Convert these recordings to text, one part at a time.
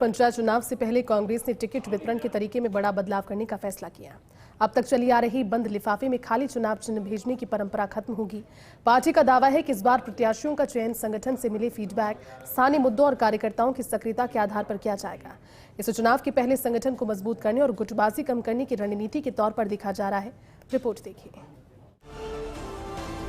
पंचायत चुनाव से पहले कांग्रेस ने टिकट वितरण के तरीके में बड़ा बदलाव करने का फैसला किया। अब तक चली आ रही बंद लिफाफे में खाली चुनाव चिन्ह भेजने की परंपरा खत्म होगी। पार्टी का दावा है कि इस बार प्रत्याशियों का चयन संगठन से मिले फीडबैक, स्थानीय मुद्दों और कार्यकर्ताओं की सक्रियता के आधार पर किया जाएगा। इसे चुनाव के पहले संगठन को मजबूत करने और गुटबाजी कम करने की रणनीति के तौर पर देखा जा रहा है। रिपोर्ट देखिए।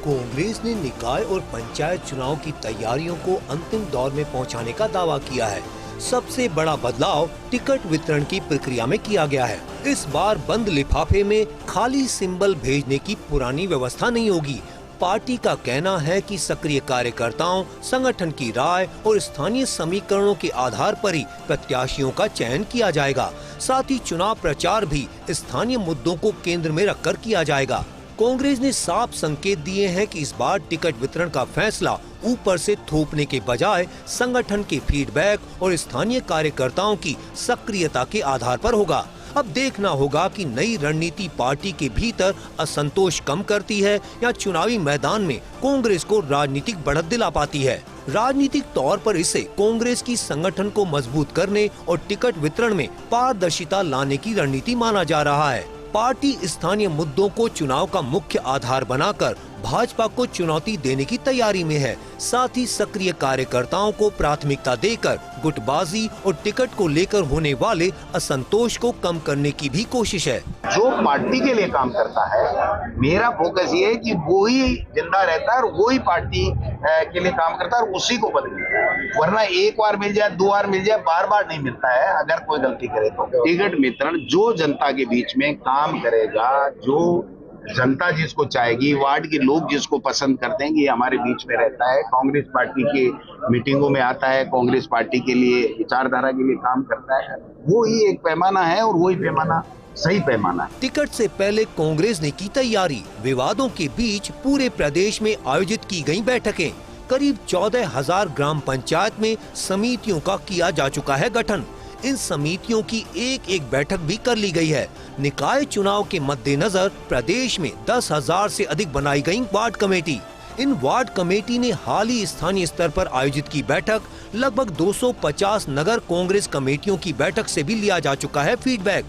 कांग्रेस ने निकाय और पंचायत चुनाव की तैयारियों को अंतिम दौर में पहुंचाने का दावा किया है। सबसे बड़ा बदलाव टिकट वितरण की प्रक्रिया में किया गया है। इस बार बंद लिफाफे में खाली सिंबल भेजने की पुरानी व्यवस्था नहीं होगी। पार्टी का कहना है कि सक्रिय कार्यकर्ताओं, संगठन की राय और स्थानीय समीकरणों के आधार पर ही प्रत्याशियों का चयन किया जाएगा। साथ ही चुनाव प्रचार भी स्थानीय मुद्दों को केंद्र में रखकर किया जाएगा। कांग्रेस ने साफ संकेत दिए हैं कि इस बार टिकट वितरण का फैसला ऊपर से थोपने के बजाय संगठन के फीडबैक और स्थानीय कार्यकर्ताओं की सक्रियता के आधार पर होगा। अब देखना होगा कि नई रणनीति पार्टी के भीतर असंतोष कम करती है या चुनावी मैदान में कांग्रेस को राजनीतिक बढ़त दिला पाती है। राजनीतिक तौर पर इसे कांग्रेस की संगठन को मजबूत करने और टिकट वितरण में पारदर्शिता लाने की रणनीति माना जा रहा है। पार्टी स्थानीय मुद्दों को चुनाव का मुख्य आधार बनाकर भाजपा को चुनौती देने की तैयारी में है। साथ ही सक्रिय कार्यकर्ताओं को प्राथमिकता देकर गुटबाजी और टिकट को लेकर होने वाले असंतोष को कम करने की भी कोशिश है। जो पार्टी के लिए काम करता है, मेरा फोकस ये है कि वो ही जिंदा रहता है और वो ही पार्टी के लिए काम करता है और उसी को बदले। वरना एक बार मिल जाए, दो बार मिल जाए, बार बार नहीं मिलता है। अगर कोई गलती करे तो टिकट वितरण जो जनता के बीच में काम करेगा, जो जनता जिसको चाहेगी, वार्ड के लोग जिसको पसंद करते हैं, ये हमारे बीच में रहता है। कांग्रेस पार्टी के मीटिंगों में आता है, कांग्रेस पार्टी के लिए विचारधारा के लिए काम करता है। वो ही एक पैमाना है और वही पैमाना सही पैमाना है। टिकट से पहले कांग्रेस ने की तैयारी। विवादों के बीच पूरे प्रदेश में आयोजित की गयी बैठकें। करीब 14,000 ग्राम पंचायत में समितियों का किया जा चुका है गठन। इन समितियों की एक एक बैठक भी कर ली गई है। निकाय चुनाव के मद्देनजर प्रदेश में 10,000 से अधिक बनाई गई वार्ड कमेटी। इन वार्ड कमेटी ने हाल ही स्थानीय स्तर पर आयोजित की बैठक, लगभग 250 नगर कांग्रेस कमेटियों की बैठक से भी लिया जा चुका है फीडबैक।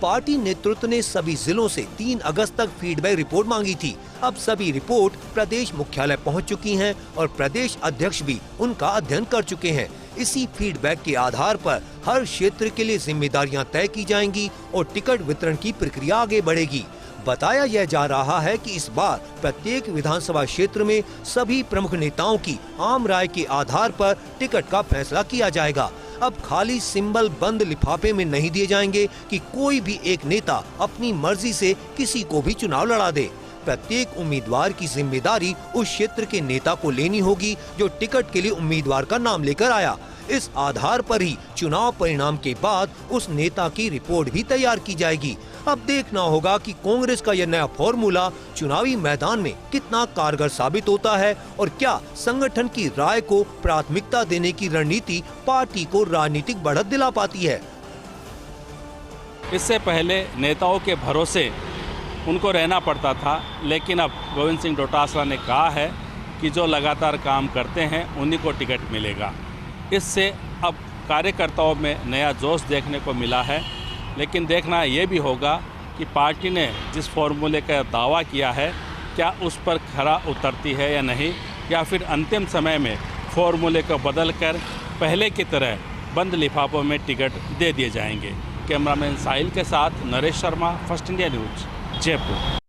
पार्टी नेतृत्व ने सभी जिलों से 3 अगस्त तक फीडबैक रिपोर्ट मांगी थी। अब सभी रिपोर्ट प्रदेश मुख्यालय पहुंच चुकी हैं और प्रदेश अध्यक्ष भी उनका अध्ययन कर चुके हैं। इसी फीडबैक के आधार पर हर क्षेत्र के लिए जिम्मेदारियां तय की जाएंगी और टिकट वितरण की प्रक्रिया आगे बढ़ेगी। बताया यह जा रहा है कि इस बार प्रत्येक विधानसभा क्षेत्र में सभी प्रमुख नेताओं की आम राय के आधार पर टिकट का फैसला किया जाएगा। अब खाली सिंबल बंद लिफाफे में नहीं दिए जाएंगे कि कोई भी एक नेता अपनी मर्जी से किसी को भी चुनाव लड़ा दे। प्रत्येक उम्मीदवार की जिम्मेदारी उस क्षेत्र के नेता को लेनी होगी जो टिकट के लिए उम्मीदवार का नाम लेकर आया। इस आधार पर ही चुनाव परिणाम के बाद उस नेता की रिपोर्ट भी तैयार की जाएगी। अब देखना होगा कि कांग्रेस का यह नया फॉर्मूला चुनावी मैदान में कितना कारगर साबित होता है और क्या संगठन की राय को प्राथमिकता देने की रणनीति पार्टी को राजनीतिक बढ़त दिला पाती है। इससे पहले नेताओं के भरोसे उनको रहना पड़ता था, लेकिन अब गोविंद सिंह डोटासरा ने कहा है कि जो लगातार काम करते हैं उन्हीं को टिकट मिलेगा। इससे अब कार्यकर्ताओं में नया जोश देखने को मिला है। लेकिन देखना ये भी होगा कि पार्टी ने जिस फॉर्मूले का दावा किया है क्या उस पर खरा उतरती है या नहीं, या फिर अंतिम समय में फॉर्मूले को बदलकर पहले की तरह बंद लिफाफों में टिकट दे दिए जाएंगे। कैमरामैन साहिल के साथ Naresh Sharma, first India news, Jaipur.